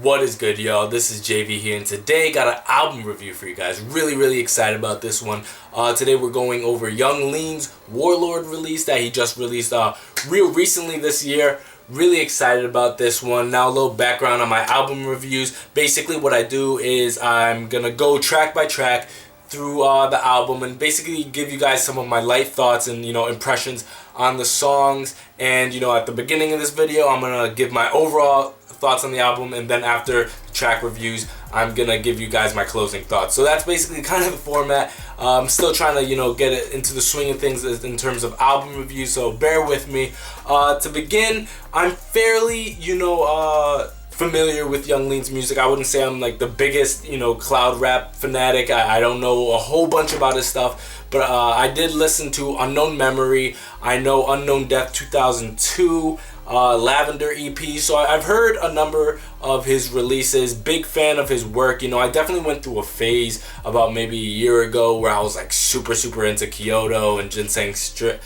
What is good, y'all? This is JV here, and today got an album review for you guys. Really excited about this one. Today we're going over Young Lean's Warlord release that he just released real recently this year. Really excited about this one. Now a little background on my album reviews. Basically what I do is I'm gonna go track by track through the album and basically give you guys some of my light thoughts and impressions on the songs. And at the beginning of this video I'm gonna give my overall thoughts on the album, and then after track reviews I'm gonna give you guys my closing thoughts. So that's basically kind of the format. I'm still trying to get it into the swing of things in terms of album reviews, so bear with me. To begin, I'm fairly familiar with Young Lean's music. I wouldn't say I'm like the biggest cloud rap fanatic. I don't know a whole bunch about his stuff, but I did listen to Unknown Memory. I know Unknown Death 2002, Lavender EP, so I've heard a number of his releases. Big fan of his work. I definitely went through a phase about maybe a year ago where I was like super into Kyoto and Ginseng Strip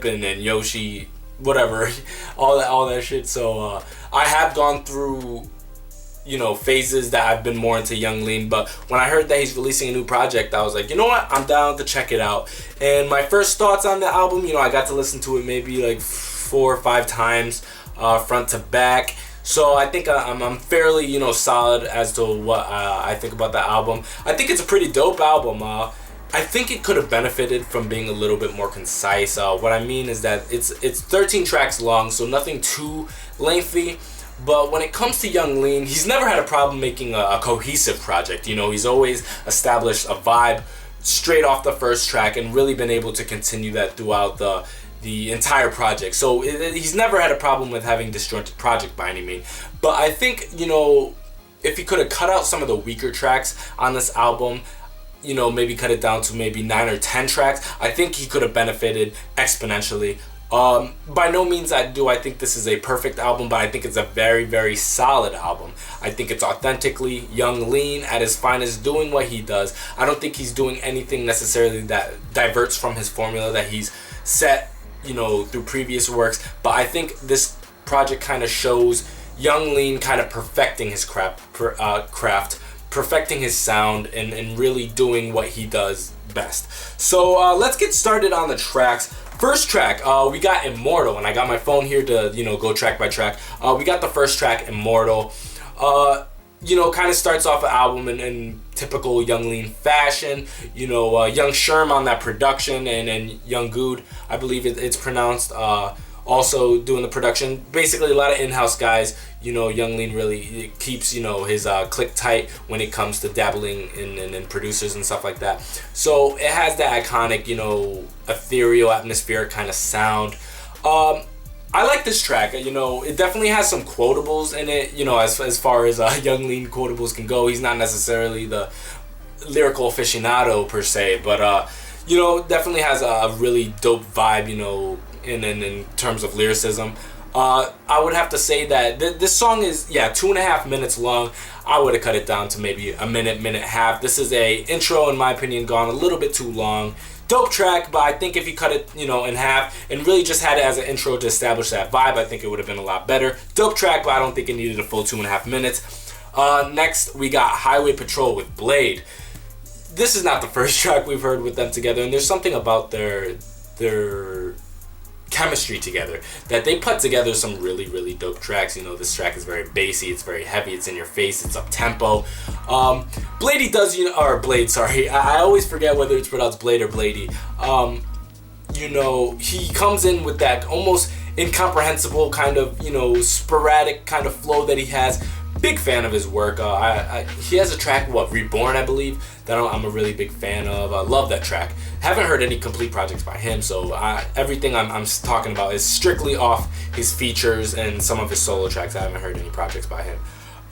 and then Yoshi, whatever, all that shit. So I have gone through phases that I've been more into Young Lean, but when I heard that he's releasing a new project, I was like, you know what, I'm down to check it out. And my first thoughts on the album, I got to listen to it maybe like 4 or 5 times front to back. So I think I'm fairly solid as to what I think about the album. I think it's a pretty dope album. I think it could have benefited from being a little bit more concise. What I mean is that it's 13 tracks long, so nothing too lengthy. But when it comes to Young Lean, he's never had a problem making a cohesive project. He's always established a vibe straight off the first track and really been able to continue that throughout the entire project. So he's never had a problem with having disjointed project by any means. But I think, if he could have cut out some of the weaker tracks on this album, maybe cut it down to maybe 9 or 10 tracks, I think he could have benefited exponentially. By no means I think this is a perfect album, but I think it's a very solid album. I think it's authentically Young Lean at his finest, doing what he does. I don't think he's doing anything necessarily that diverts from his formula that he's set through previous works, but I think this project kind of shows Young Lean kind of perfecting his craft, perfecting his sound, and really doing what he does best. So let's get started on the tracks. First track, we got Immortal, and I got my phone here to go track by track. We got the first track, Immortal. Kind of starts off an album in typical Young Lean fashion. Young Sherm on that production, and Young Good, I believe it's pronounced, also doing the production. Basically a lot of in-house guys. Young Lean really keeps his click tight when it comes to dabbling in producers and stuff like that. So it has that iconic ethereal, atmospheric kind of sound. I like this track. It definitely has some quotables in it. As far as Young Lean quotables can go, he's not necessarily the lyrical aficionado per se, but definitely has a really dope vibe. In terms of lyricism. I would have to say that this song is 2.5 minutes long. I would have cut it down to maybe a minute and a half. This is a intro, in my opinion, gone a little bit too long. Dope track, but I think if you cut it in half and really just had it as an intro to establish that vibe, I think it would have been a lot better. Dope track, but I don't think it needed a full 2.5 minutes. Next we got Highway Patrol with Blade. This is not the first track we've heard with them together, and there's something about their chemistry together that they put together some really dope tracks. This track is very bassy, it's very heavy, it's in your face, it's up tempo. Blady does or Blade, sorry, I always forget whether it's pronounced Blade or Blady. He comes in with that almost incomprehensible kind of sporadic kind of flow that he has. Big fan of his work. He has a track, Reborn, I believe, that I'm a really big fan of. I love that track. Haven't heard any complete projects by him, so everything I'm talking about is strictly off his features and some of his solo tracks. I haven't heard any projects by him.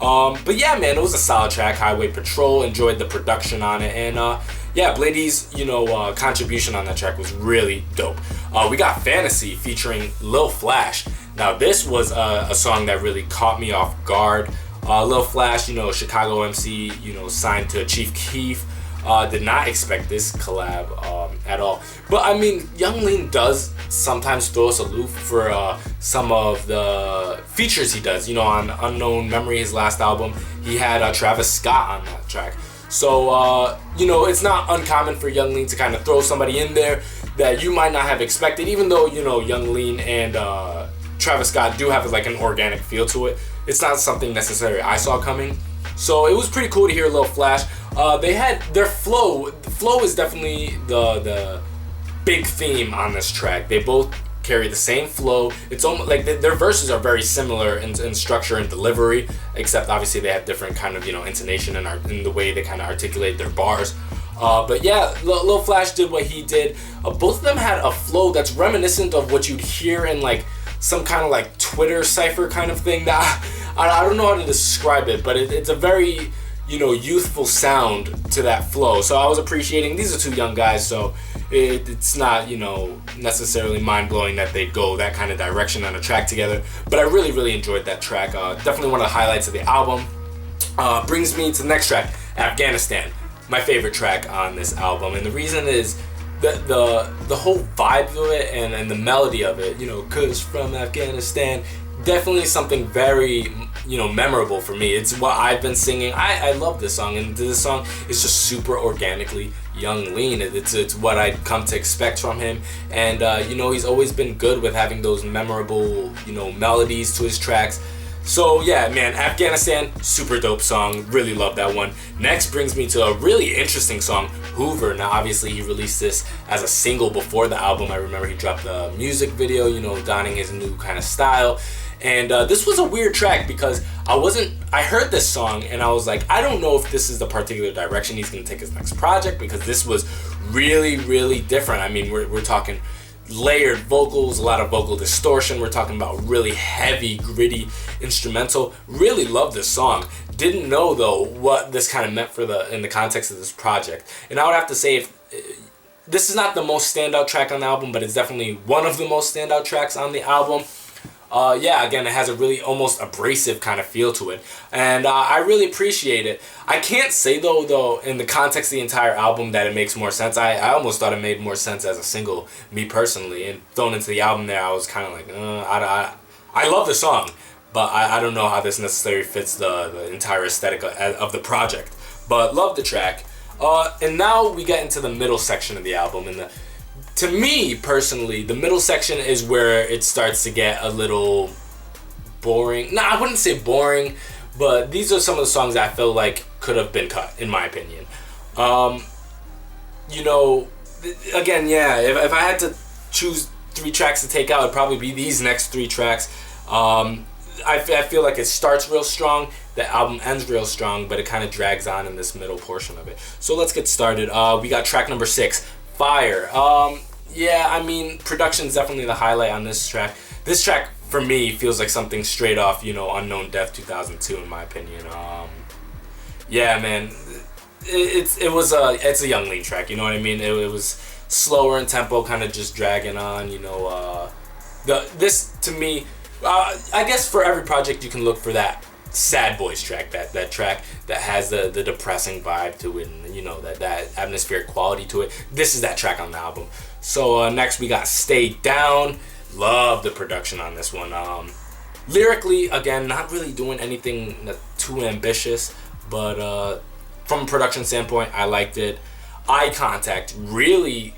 But yeah, man, it was a solid track. Highway Patrol, enjoyed the production on it, and Blady's contribution on that track was really dope. We got Fantasy featuring Lil Flash. Now this was a song that really caught me off guard. Lil Flash, Chicago MC, signed to Chief Keef. Did not expect this collab at all. But I mean, Young Lean does sometimes throw us a loop for some of the features he does. You know, on Unknown Memory, his last album, he had Travis Scott on that track. So, you know, it's not uncommon for Young Lean to kind of throw somebody in there that you might not have expected, even though, you know, Young Lean and Travis Scott do have like an organic feel to it. It's not something necessarily I saw coming. So it was pretty cool to hear a little Flash. They had their flow. The flow is definitely the big theme on this track. They both carry the same flow. It's almost like their verses are very similar in structure and delivery, except obviously they have different kind of, you know, intonation and in the way they kind of articulate their bars. But yeah, Lil Flash did what he did. Both of them had a flow that's reminiscent of what you'd hear in like some kind of like Twitter cipher kind of thing. That I don't know how to describe it, but it's a very, you know, youthful sound to that flow. So I was appreciating. These are two young guys, so it's not, you know, necessarily mind-blowing that they go that kind of direction on a track together. But I really enjoyed that track. Definitely one of the highlights of the album. Brings me to the next track, Afghanistan. My favorite track on this album, and the reason is the whole vibe of it and the melody of it. You know, 'cause from Afghanistan. Definitely something very, you know, memorable for me. It's what I've been singing. I love this song, and this song is just super organically Young Lean. It's what I'd come to expect from him, and you know, he's always been good with having those memorable, you know, melodies to his tracks. So yeah, man, Afghanistan, super dope song. Really love that one. Next brings me to a really interesting song, Hoover. Now obviously he released this as a single before the album. I remember he dropped the music video, you know, donning his new kind of style. And this was a weird track because I heard this song and I was like, I don't know if this is the particular direction he's going to take his next project, because this was really different. I mean, we're talking layered vocals, a lot of vocal distortion. We're talking about really heavy, gritty instrumental. Really love this song. Didn't know though what this kind of meant in the context of this project. And I would have to say, if this is not the most standout track on the album, but it's definitely one of the most standout tracks on the album. Yeah, again, it has a really almost abrasive kind of feel to it, and I really appreciate it. I can't say though in the context of the entire album that it makes more sense. I almost thought it made more sense as a single, me personally, and thrown into the album there, I was kind of like, I love the song, but I don't know how this necessarily fits the entire aesthetic of the project, but love the track. And now we get into the middle section of the album, and to me personally, the middle section is where it starts to get a little boring. No, I wouldn't say boring, but these are some of the songs I feel like could have been cut, in my opinion. You know, again, yeah, if I had to choose 3 tracks to take out, it'd probably be these next 3 tracks. I feel like it starts real strong, the album ends real strong, but it kind of drags on in this middle portion of it. So let's get started. We got track number 6, Fire. Yeah, I mean, production's definitely the highlight on this track. This track, for me, feels like something straight off, you know, Unknown Death 2002, in my opinion. Yeah, man, it's a Young Lean track, you know what I mean? It was slower in tempo, kind of just dragging on, you know. This, to me, I guess for every project you can look for that sad boys track, that track that has the depressing vibe to it, and you know, that atmospheric quality to it. This is that track on the album. So next we got Stay Down. Love the production on this one. Lyrically, again, not really doing anything too ambitious, but from a production standpoint, I liked it. Eye Contact, really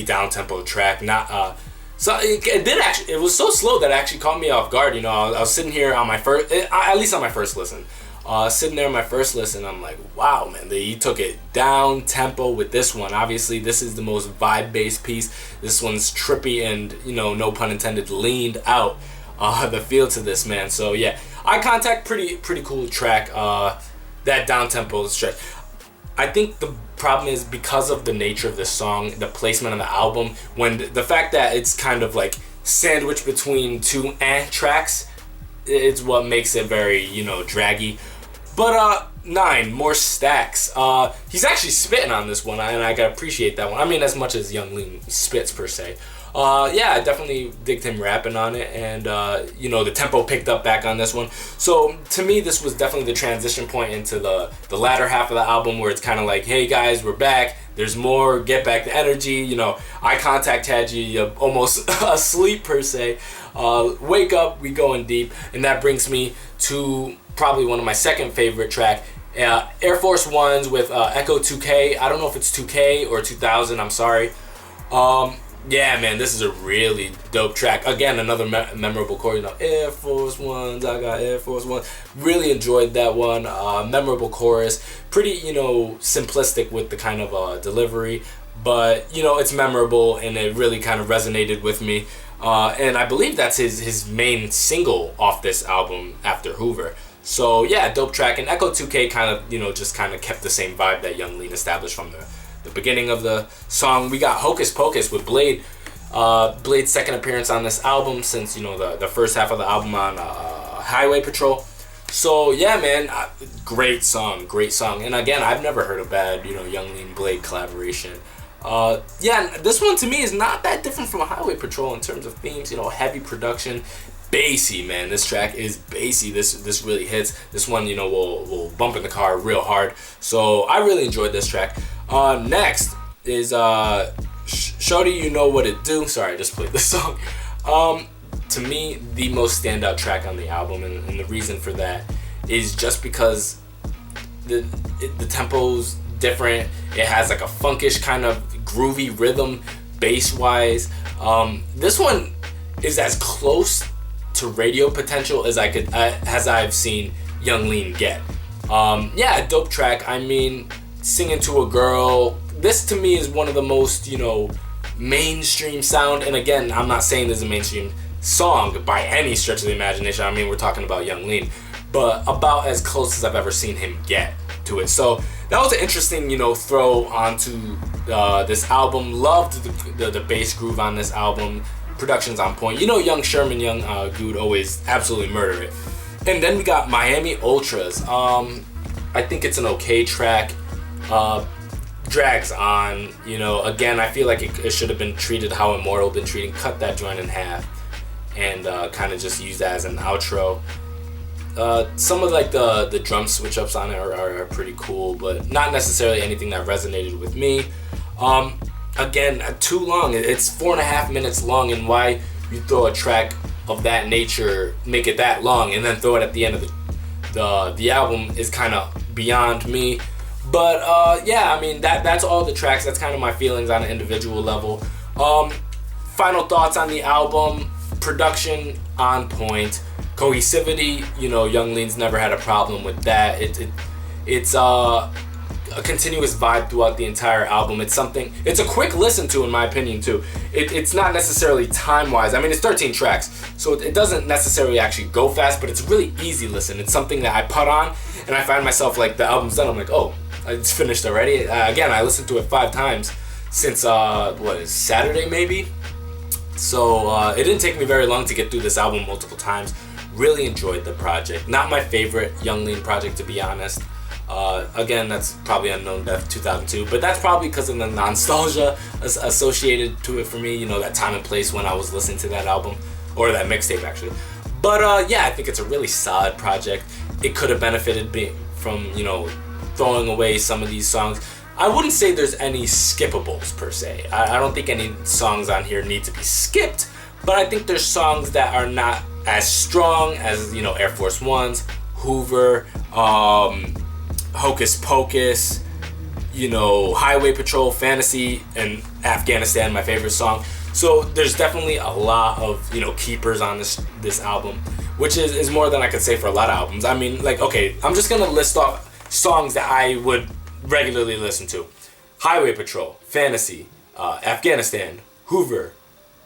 down tempo track. Not so it was so slow that it actually caught me off guard. You know, I was sitting here on my first, at least on my first listen. Sitting there on my first listen, I'm like, wow, man, he took it down tempo with this one. Obviously, this is the most vibe-based piece. This one's trippy and, you know, no pun intended, leaned out the feel to this, man. So yeah, Eye Contact, pretty cool track. That down tempo stretch. I think the problem is because of the nature of this song, the placement on the album, when the fact that it's kind of like sandwiched between 2 tracks, it's what makes it very, you know, draggy. But 9, More Stacks. He's actually spitting on this one, and I gotta appreciate that one. I mean, as much as Young Lean spits per se. Yeah, I definitely digged him rapping on it, and you know, the tempo picked up back on this one. So to me, this was definitely the transition point into the latter half of the album, where it's kind of like, hey guys, we're back. There's more. Get back the energy. You know, eye contact had you almost asleep per se. Wake up, we going deep, and that brings me to probably one of my second favorite track. Air Force Ones with Echo 2K. I don't know if it's 2K or 2000. I'm sorry. Yeah, man, this is a really dope track. Again, another memorable chorus. You know, Air Force Ones, I got Air Force Ones. Really enjoyed that one. Memorable chorus. Pretty, you know, simplistic with the kind of delivery. But, you know, it's memorable, and it really kind of resonated with me. And I believe that's his main single off this album after Hoover. So, yeah, dope track. And Echo 2K kind of, you know, just kind of kept the same vibe that Young Lean established from the beginning of the song. We got Hocus Pocus with Blade. Blade's second appearance on this album since, you know, the first half of the album on Highway Patrol. So yeah, man, great song. And again, I've never heard a bad, you know, Young Lean Blade collaboration. Yeah, this one to me is not that different from Highway Patrol in terms of themes. You know, heavy production, bassy, man. This track is bassy. This really hits. This one, you know, will bump in the car real hard. So I really enjoyed this track. Next is Shorty You Know What It Do. Sorry, I just played this song. To me, the most standout track on the album, and the reason for that is just because the tempo's different. It has like a funkish kind of groovy rhythm, bass-wise. This one is as close to radio potential as I've seen Young Lean get. Yeah, dope track. I mean, singing to a girl. This to me is one of the most, you know, mainstream sound. And again, I'm not saying this is a mainstream song by any stretch of the imagination. I mean, we're talking about Young Lean, but about as close as I've ever seen him get to it. So that was an interesting, you know, throw onto this album. Loved the bass groove on this album. Production's on point. You know, Young Sherman, Young Good always absolutely murder it. And then we got Miami Ultras. I think it's an okay track. Drags on, you know. Again, I feel like it should have been treated how Immortal been treating. Cut that joint in half and kind of just use that as an outro. Some of like the drum switch ups on it are pretty cool, but not necessarily anything that resonated with me. Again, too long. It's 4.5 minutes long, and why you throw a track of that nature, make it that long, and then throw it at the end of the album is kind of beyond me. But yeah, I mean, that's all the tracks. That's kind of my feelings on an individual level. Final thoughts on the album. Production on point. Cohesivity, you know, Young Lean's never had a problem with that. It's a continuous vibe throughout the entire album. It's a quick listen to, in my opinion, too. It's not necessarily time-wise. I mean, it's 13 tracks, so it doesn't necessarily actually go fast, but it's really easy listen. It's something that I put on, and I find myself, like, the album's done, I'm like, oh, it's finished already. Again, I listened to it 5 times since, Saturday, maybe? So, it didn't take me very long to get through this album multiple times. Really enjoyed the project. Not my favorite Young Lean project, to be honest. Again, that's probably Unknown Death 2002, but that's probably because of the nostalgia associated to it for me, you know, that time and place when I was listening to that album, or that mixtape actually. But yeah, I think it's a really solid project. It could have benefited from, you know, throwing away some of these songs. I wouldn't say there's any skippables per se. I don't think any songs on here need to be skipped, but I think there's songs that are not as strong as, you know, Air Force Ones, Hoover, Hocus Pocus, you know, Highway Patrol, Fantasy, and Afghanistan, my favorite song. So there's definitely a lot of, you know, keepers on this album, which is more than I could say for a lot of albums. I mean, like, okay, I'm just gonna list off songs that I would regularly listen to. Highway Patrol, Fantasy, Afghanistan, Hoover,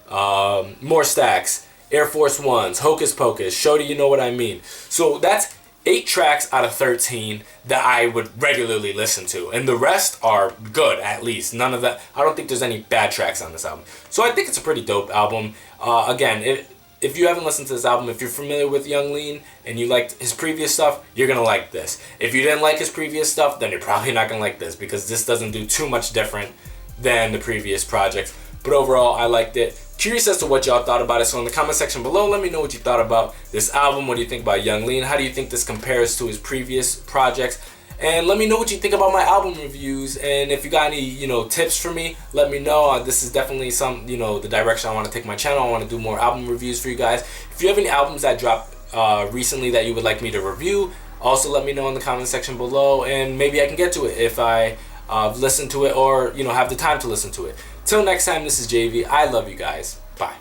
More Stacks, Air Force Ones, Hocus Pocus, Shorty You Know What I Mean. So that's 8 tracks out of 13 that I would regularly listen to, and the rest are good, at least. None of that. I don't think there's any bad tracks on this album. So I think it's a pretty dope album. Again, if you haven't listened to this album, if you're familiar with Young Lean and you liked his previous stuff, you're going to like this. If you didn't like his previous stuff, then you're probably not going to like this, because this doesn't do too much different than the previous projects. But overall, I liked it. Curious as to what y'all thought about it. So in the comment section below, let me know what you thought about this album. What do you think about Young Lean? How do you think this compares to his previous projects? And let me know what you think about my album reviews. And if you got any, tips for me, let me know. This is definitely the direction I want to take my channel. I want to do more album reviews for you guys. If you have any albums that dropped recently that you would like me to review, also let me know in the comment section below, and maybe I can get to it if I listen to it, or have the time to listen to it. Till next time, this is JV. I love you guys. Bye.